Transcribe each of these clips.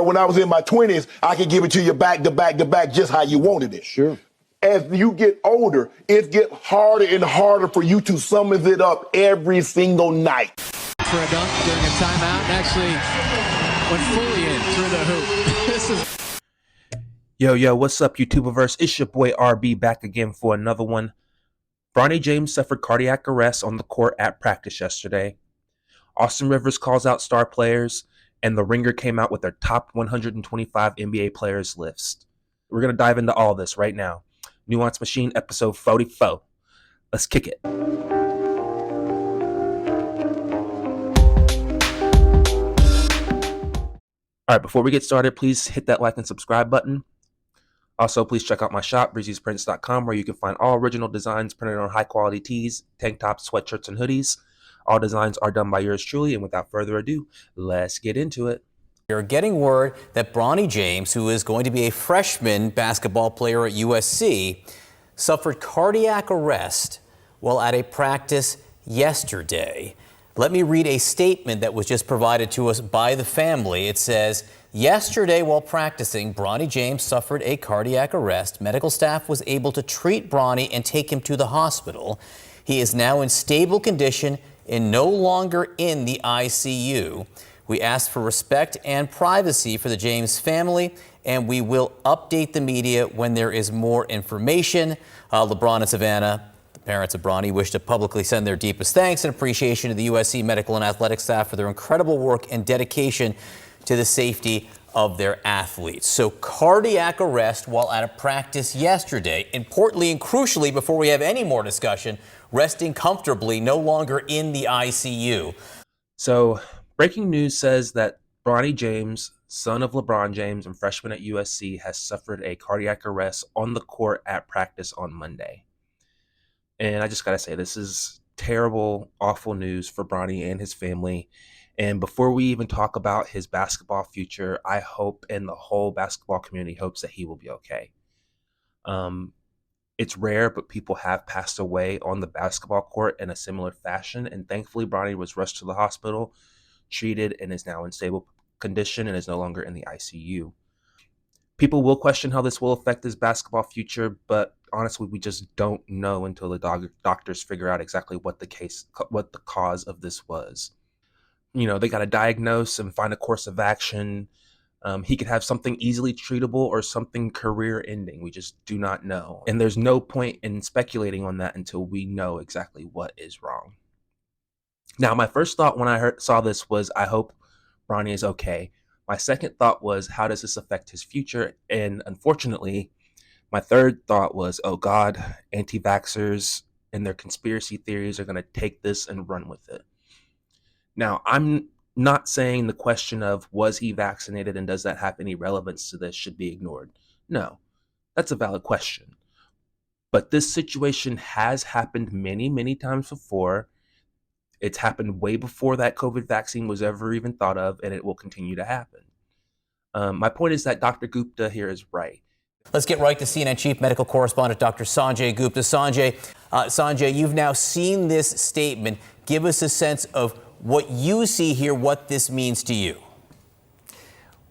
When I was in my 20s, I could give it to you back to back to back just how you wanted it. Sure. As you get older, it gets harder and harder for you to summon it up every single night. For a dunk during a timeout and actually went fully in through the hoop. This is... Yo, what's up, YouTuberverse? It's your boy RB back again for another one. Bronny James suffered cardiac arrest on the court at practice yesterday. Austin Rivers calls out star players, and The Ringer came out with their top 125 NBA players list. We're going to dive into all this right now. Nuance Machine, episode 44. Let's kick it. All right, before we get started, please hit that like and subscribe button. Also, please check out my shop, breezysprints.com, where you can find all original designs printed on high-quality tees, tank tops, sweatshirts, and hoodies. All designs are done by yours truly, and without further ado, let's get into it. You're getting word that Bronny James, who is going to be a freshman basketball player at USC, suffered cardiac arrest while at a practice yesterday. Let me read a statement that was just provided to us by the family. It says, yesterday while practicing, Bronny James suffered a cardiac arrest. Medical staff was able to treat Bronny and take him to the hospital. He is now in stable condition and no longer in the ICU. We ask for respect and privacy for the James family, and we will update the media when there is more information. LeBron and Savannah, the parents of Bronny, wish to publicly send their deepest thanks and appreciation to the USC medical and athletic staff for their incredible work and dedication to the safety of their athletes. So cardiac arrest while at a practice yesterday. Importantly and crucially, before we have any more discussion, resting comfortably, no longer in the ICU. So breaking news says that Bronny James, son of LeBron James and freshman at USC, has suffered a cardiac arrest on the court at practice on Monday. And I just got to say, this is terrible, awful news for Bronny and his family. And before we even talk about his basketball future, I hope, and the whole basketball community hopes, that he will be okay. It's rare, but people have passed away on the basketball court in a similar fashion. And thankfully, Bronny was rushed to the hospital, treated, and is now in stable condition and is no longer in the ICU. People will question how this will affect his basketball future, but honestly, we just don't know until the doctors figure out exactly what the cause of this was. You know, they got to diagnose and find a course of action. He could have something easily treatable or something career ending. We just do not know. And there's no point in speculating on that until we know exactly what is wrong. Now, my first thought when I saw this was, I hope Bronny is okay. My second thought was, how does this affect his future? And unfortunately, my third thought was, oh God, anti-vaxxers and their conspiracy theories are going to take this and run with it. Now, I'm not saying the question of was he vaccinated and does that have any relevance to this should be ignored. No, that's a valid question. But this situation has happened many, many times before. It's happened way before that COVID vaccine was ever even thought of, and it will continue to happen. My point is that Dr. Gupta here is right. Let's get right to CNN Chief Medical Correspondent Dr. Sanjay Gupta. Sanjay, you've now seen this statement. Give us a sense of what you see here, what this means to you.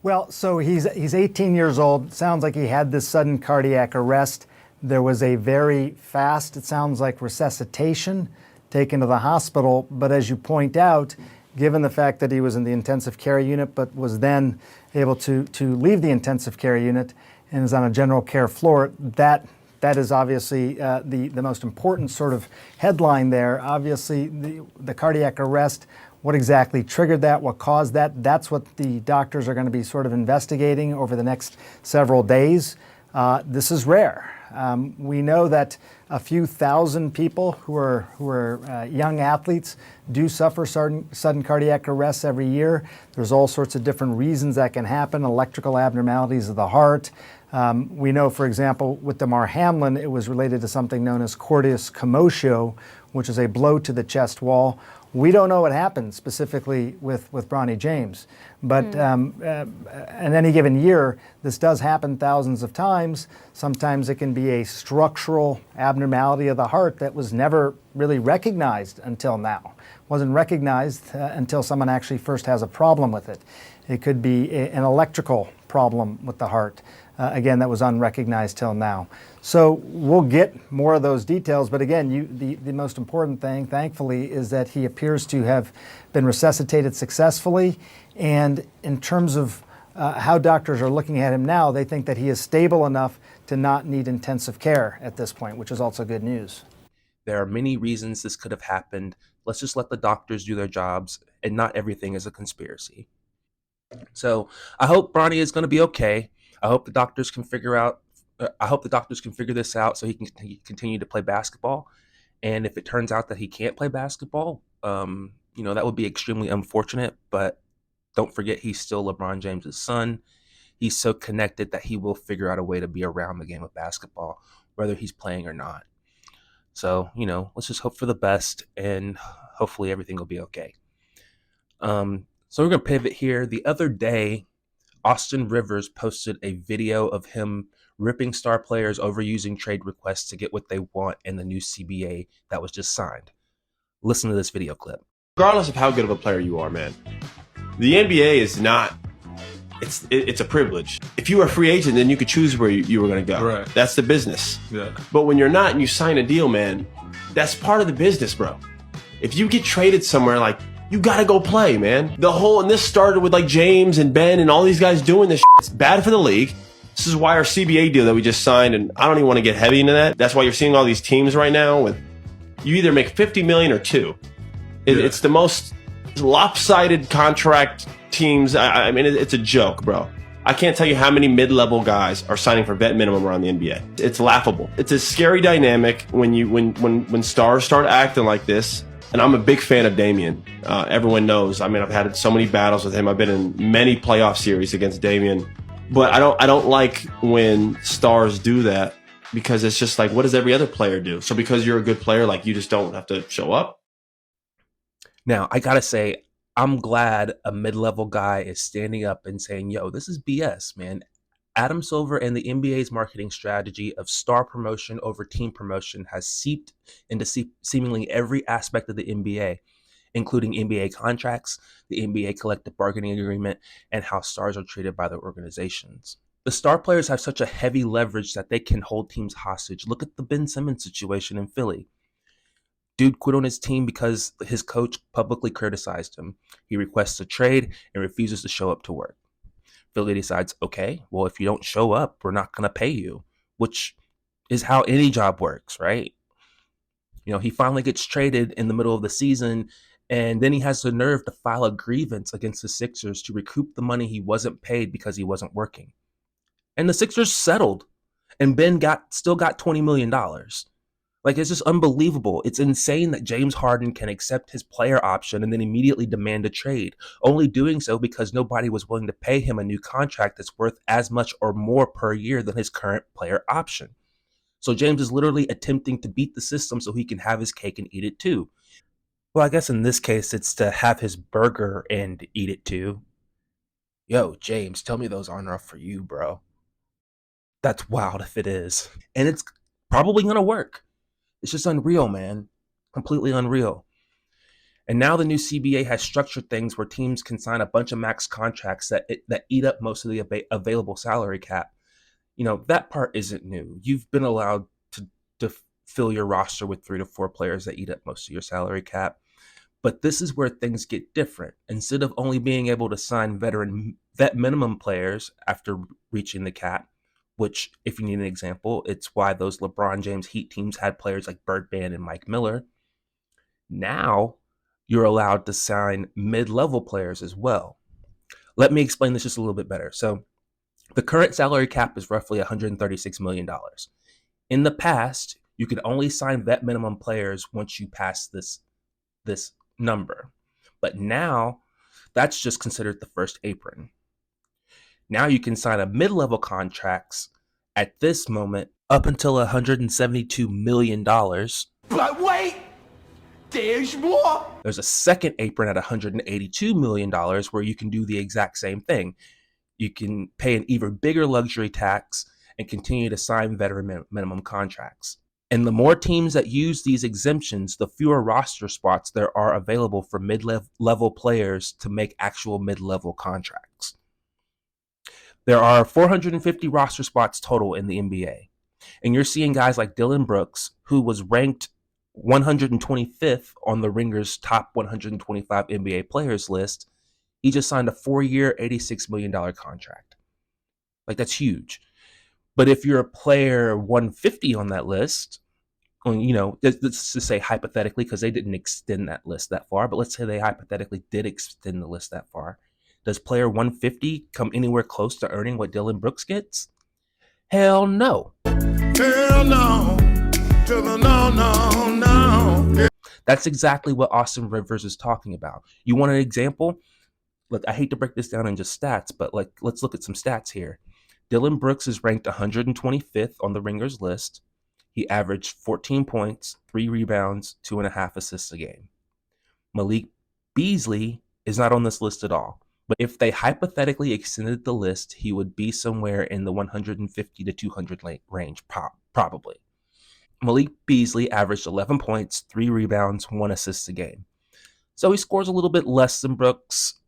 Well, so he's 18 years old. Sounds like he had this sudden cardiac arrest. There was a very fast, it sounds like, resuscitation, taken to the hospital. But as you point out, given the fact that he was in the intensive care unit, but was then able to leave the intensive care unit and is on a general care floor, that is obviously the most important sort of headline there. Obviously, the cardiac arrest, what exactly triggered that, what caused that, that's what the doctors are going to be sort of investigating over the next several days. This is rare. We know that a few thousand people who are young athletes do suffer sudden cardiac arrests every year. There's all sorts of different reasons that can happen, electrical abnormalities of the heart. We know, for example, with Damar Hamlin, it was related to something known as cordis commotio, which is a blow to the chest wall. We don't know what happened specifically with Bronny James, but in any given year, this does happen thousands of times. Sometimes it can be a structural abnormality of the heart that was never really recognized until now. Wasn't recognized until someone actually first has a problem with it. It could be an electrical problem with the heart. Again, that was unrecognized till now. So we'll get more of those details. But again, the most important thing, thankfully, is that he appears to have been resuscitated successfully. And in terms of how doctors are looking at him now, they think that he is stable enough to not need intensive care at this point, which is also good news. There are many reasons this could have happened. Let's just let the doctors do their jobs, and not everything is a conspiracy. So I hope Bronny is going to be okay. I hope the doctors can figure this out so he can continue to play basketball. And if it turns out that he can't play basketball, that would be extremely unfortunate. But don't forget, he's still LeBron James's son. He's so connected that he will figure out a way to be around the game of basketball, whether he's playing or not. So, let's just hope for the best, and hopefully everything will be okay. So we're going to pivot here. The other day, Austin Rivers posted a video of him ripping star players overusing trade requests to get what they want in the new CBA that was just signed. Listen to this video clip. Regardless of how good of a player you are, man, the NBA is not, it's a privilege. If you were a free agent, then you could choose where you were going to go. Right. That's the business. Yeah. But when you're not and you sign a deal, man, that's part of the business, bro. If you get traded somewhere, like, you got to go play, man. And this started with like James and Ben and all these guys doing this shit. It's bad for the league. This is why our CBA deal that we just signed, and I don't even want to get heavy into that. That's why you're seeing all these teams right now with, you either make 50 million or 2. It's the most lopsided contract teams. I mean, it's a joke, bro. I can't tell you how many mid-level guys are signing for vet minimum around the NBA. It's laughable. It's a scary dynamic when stars start acting like this. And I'm a big fan of Damian. Everyone knows. I mean, I've had so many battles with him. I've been in many playoff series against Damian. But I don't like when stars do that, because it's just like, what does every other player do? So because you're a good player, like, you just don't have to show up? Now, I got to say, I'm glad a mid-level guy is standing up and saying, yo, this is BS, man. Adam Silver and the NBA's marketing strategy of star promotion over team promotion has seeped into seemingly every aspect of the NBA, including NBA contracts, the NBA collective bargaining agreement, and how stars are treated by their organizations. The star players have such a heavy leverage that they can hold teams hostage. Look at the Ben Simmons situation in Philly. Dude quit on his team because his coach publicly criticized him. He requests a trade and refuses to show up to work. Philly decides, okay, well, if you don't show up, we're not going to pay you, which is how any job works, right? He finally gets traded in the middle of the season, and then he has the nerve to file a grievance against the Sixers to recoup the money he wasn't paid because he wasn't working. And the Sixers settled, and Ben still got $20 million. Like, it's just unbelievable. It's insane that James Harden can accept his player option and then immediately demand a trade, only doing so because nobody was willing to pay him a new contract that's worth as much or more per year than his current player option. So James is literally attempting to beat the system so he can have his cake and eat it too. Well, I guess in this case, it's to have his burger and eat it too. Yo, James, tell me those aren't enough for you, bro. That's wild if it is. And it's probably going to work. It's just unreal, man. Completely unreal. And now the new CBA has structured things where teams can sign a bunch of max contracts that eat up most of the available salary cap. That part isn't new. You've been allowed to fill your roster with 3 to 4 players that eat up most of your salary cap. But this is where things get different. Instead of only being able to sign vet minimum players after reaching the cap, which, if you need an example, it's why those LeBron James Heat teams had players like Birdman and Mike Miller. Now, you're allowed to sign mid-level players as well. Let me explain this just a little bit better. So, the current salary cap is roughly $136 million. In the past, you could only sign vet minimum players once you pass this number. But now, that's just considered the first apron. Now you can sign a mid-level contracts at this moment up until $172 million. But wait, there's more. There's a second apron at $182 million where you can do the exact same thing. You can pay an even bigger luxury tax and continue to sign veteran minimum contracts. And the more teams that use these exemptions, the fewer roster spots there are available for mid-level players to make actual mid-level contracts. There are 450 roster spots total in the NBA. And you're seeing guys like Dillon Brooks, who was ranked 125th on the Ringer's top 125 NBA players list. He just signed a 4-year, $86 million contract. Like, that's huge. But if you're a player 150 on that list, let's just say hypothetically, because they didn't extend that list that far, but let's say they hypothetically did extend the list that far. Does player 150 come anywhere close to earning what Dillon Brooks gets? Hell no. Hell no. No. That's exactly what Austin Rivers is talking about. You want an example? Look, I hate to break this down in just stats, but let's look at some stats here. Dillon Brooks is ranked 125th on the Ringers list. He averaged 14 points, 3 rebounds, 2.5 assists a game. Malik Beasley is not on this list at all. But if they hypothetically extended the list, he would be somewhere in the 150 to 200 range, probably. Malik Beasley averaged 11 points, 3 rebounds, 1 assist a game. So he scores a little bit less than Brooks.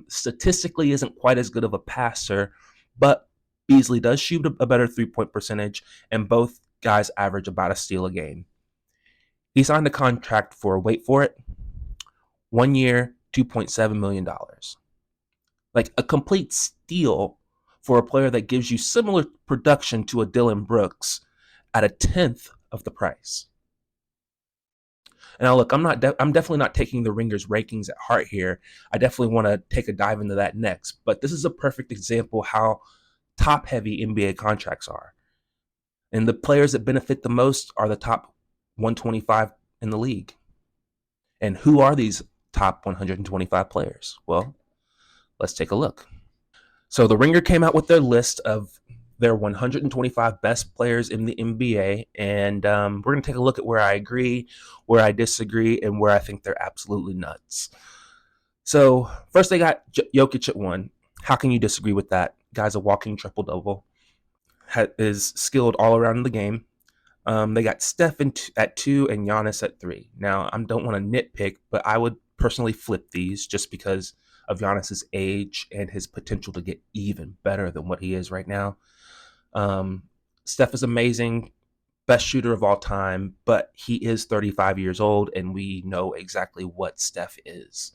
Statistically isn't quite as good of a passer, but Beasley does shoot a better 3-point percentage, and both guys average about a steal a game. He signed a contract for, wait for it, 1 year, $2.7 million. Like a complete steal for a player that gives you similar production to a Dillon Brooks at a 10th of the price. Now, look, I'm definitely not taking the Ringers rankings at heart here. I definitely want to take a dive into that next. But this is a perfect example how top-heavy NBA contracts are. And the players that benefit the most are the top 125 in the league. And who are these top 125 players? Well, let's take a look. So the Ringer came out with their list of their 125 best players in the NBA, and we're going to take a look at where I agree, where I disagree, and where I think they're absolutely nuts. So first they got Jokic at 1. How can you disagree with that? Guy's a walking triple-double, is skilled all around the game. They got Steph at 2 and Giannis at 3. Now, I don't want to nitpick, but I would personally flip these just because of Giannis's age and his potential to get even better than what he is right now. Steph is amazing, best shooter of all time, but he is 35 years old, and we know exactly what Steph is.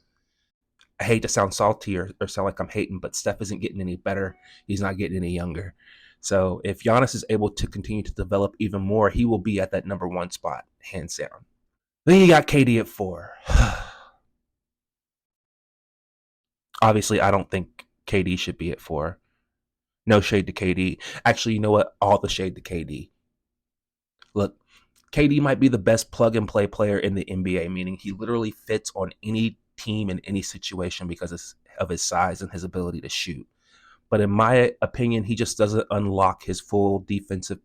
I hate to sound salty or sound like I'm hating, but Steph isn't getting any better. He's not getting any younger. So if Giannis is able to continue to develop even more, he will be at that number 1 spot, hands down. Then you got KD at 4. Obviously, I don't think KD should be at 4. No shade to KD. Actually, you know what? All the shade to KD. Look, KD might be the best plug-and-play player in the NBA, meaning he literally fits on any team in any situation because of his size and his ability to shoot. But in my opinion, he just doesn't unlock his full defensive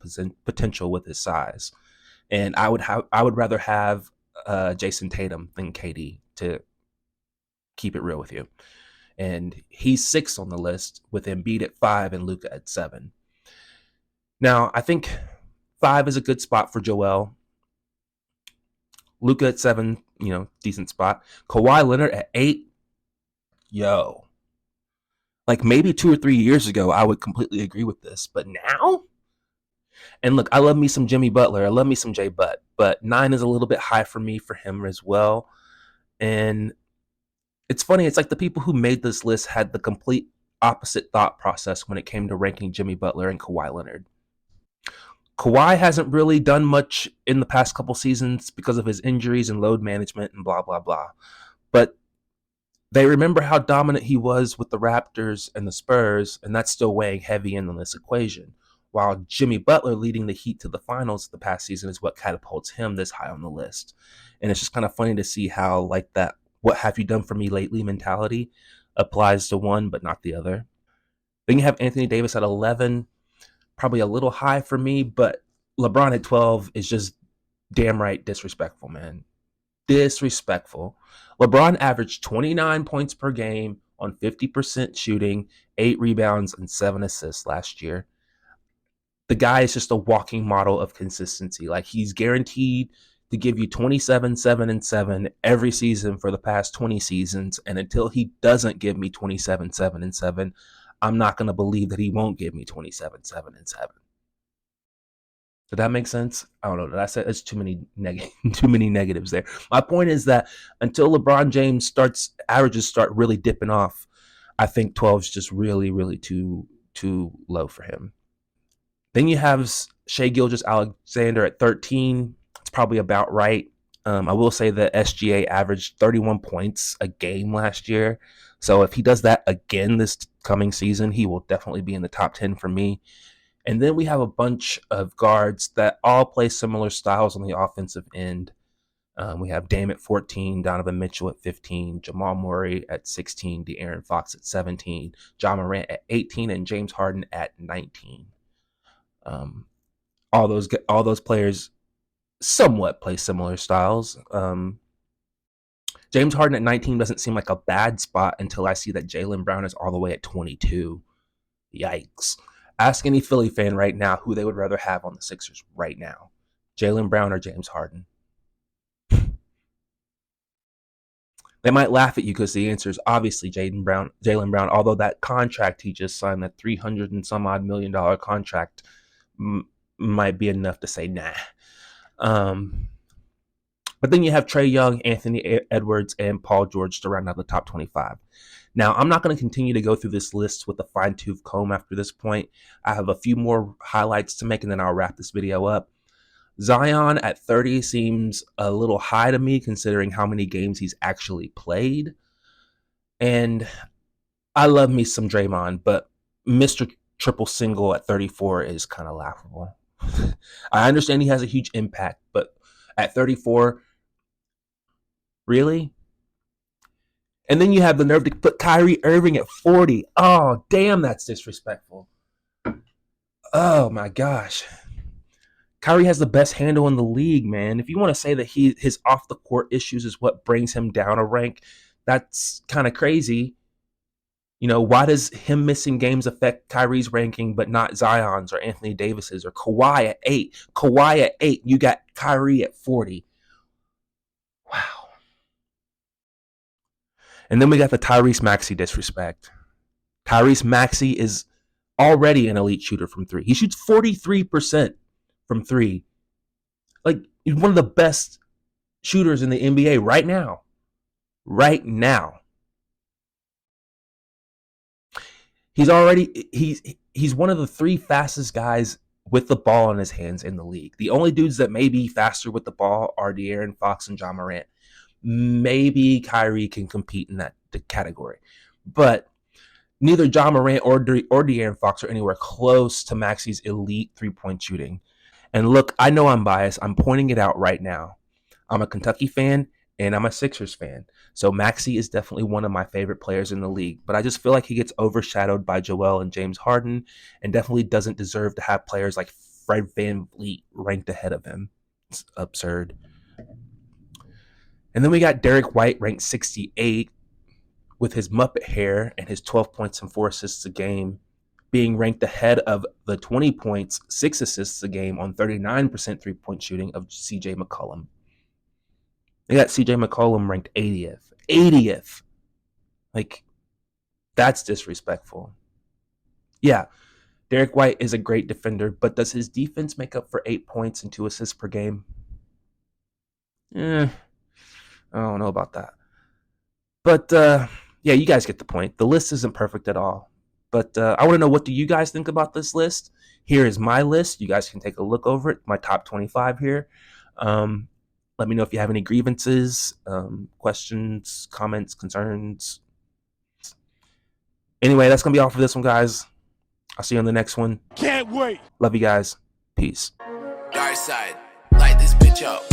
potential with his size. And I would rather have Jason Tatum than KD, to keep it real with you. And he's 6 on the list, with Embiid at 5 and Luka at 7. Now, I think 5 is a good spot for Joel. Luka at 7, decent spot. Kawhi Leonard at 8. Yo. Like maybe 2 or 3 years ago, I would completely agree with this. But now? And look, I love me some Jimmy Butler. I love me some Jay Butt. But 9 is a little bit high for me for him as well. And it's funny. It's like the people who made this list had the complete opposite thought process when it came to ranking Jimmy Butler and Kawhi Leonard. Kawhi hasn't really done much in the past couple seasons because of his injuries and load management and blah, blah, blah. But they remember how dominant he was with the Raptors and the Spurs, and that's still weighing heavy in on this equation. While Jimmy Butler leading the Heat to the finals the past season is what catapults him this high on the list. And it's just kind of funny to see how like that "what have you done for me lately" mentality applies to one but not the other. Then you have Anthony Davis at 11, probably a little high for me, but LeBron at 12 is just damn right disrespectful, man. Disrespectful. LeBron averaged 29 points per game on 50% shooting, 8 rebounds, and 7 assists last year. the guy is just a walking model of consistency. Like, he's guaranteed to give you 27, 7, and 7 every season for the past 20 seasons. And until he doesn't give me 27, 7, and 7, I'm not going to believe that he won't give me 27, 7, and 7. Did that make sense? I don't know. Did I say there's too many negatives there? My point is that until LeBron James averages start really dipping off, I think 12 is just really, really too low for him. Then you have Shai Gilgeous-Alexander at 13. It's probably about right. I will say that SGA averaged 31 points a game last year. So if he does that again this coming season, he will definitely be in the top 10 for me. And then we have a bunch of guards that all play similar styles on the offensive end. We have Dame at 14, Donovan Mitchell at 15, Jamal Murray at 16, De'Aaron Fox at 17, Ja Morant at 18, and James Harden at 19. All those players somewhat play similar styles. James Harden at 19 doesn't seem like a bad spot until I see that Jaylen Brown is all the way at 22. Yikes. Ask any Philly fan right now who they would rather have on the Sixers right now. Jaylen Brown or James Harden. They might laugh at you because the answer is obviously Jaylen Brown, although that contract he just signed, that $300 and some odd million contract, might be enough to say nah. But then you have Trae Young, Anthony Edwards, and Paul George to round out the top 25. Now, I'm not going to continue to go through this list with a fine-tooth comb after this point. I have a few more highlights to make, and then I'll wrap this video up. Zion at 30 seems a little high to me, considering how many games he's actually played. And I love me some Draymond, but Mr. Triple Single at 34 is kind of laughable. I understand he has a huge impact, but at 34, really? And then you have the nerve to put Kyrie Irving at 40. Oh, damn, that's disrespectful. Oh, my gosh. Kyrie has the best handle in the league, man. If you want to say that his off-the-court issues is what brings him down a rank, that's kind of crazy. You know, why does him missing games affect Kyrie's ranking, but not Zion's or Anthony Davis's or Kawhi at 8? Kawhi at 8, you got Kyrie at 40. Wow. And then we got the Tyrese Maxey disrespect. Tyrese Maxey is already an elite shooter from 3. He shoots 43% from 3. Like, he's one of the best shooters in the NBA right now. Right now. He's one of the 3 fastest guys with the ball in his hands in the league. The only dudes that may be faster with the ball are De'Aaron Fox and Ja Morant. Maybe Kyrie can compete in that category. But neither Ja Morant or De'Aaron Fox are anywhere close to Maxey's elite three-point shooting. And look, I know I'm biased. I'm pointing it out right now. I'm a Kentucky fan and I'm a Sixers fan. So Maxey is definitely one of my favorite players in the league. But I just feel like he gets overshadowed by Joel and James Harden and definitely doesn't deserve to have players like Fred VanVleet ranked ahead of him. It's absurd. And then we got Derek White ranked 68 with his Muppet hair and his 12 points and 4 assists a game, being ranked ahead of the 20 points, 6 assists a game on 39% three-point shooting of CJ McCollum. They got CJ McCollum ranked 80th. 80th. Like, that's disrespectful. Yeah, Derek White is a great defender, but does his defense make up for 8 points and 2 assists per game? I don't know about that. But, yeah, you guys get the point. The list isn't perfect at all. But I want to know, what do you guys think about this list? Here is my list. You guys can take a look over it. My top 25 here. Let me know if you have any grievances, questions, comments, concerns. Anyway, that's going to be all for this one, guys. I'll see you on the next one. Can't wait. Love you guys. Peace. Dark side, light this bitch up.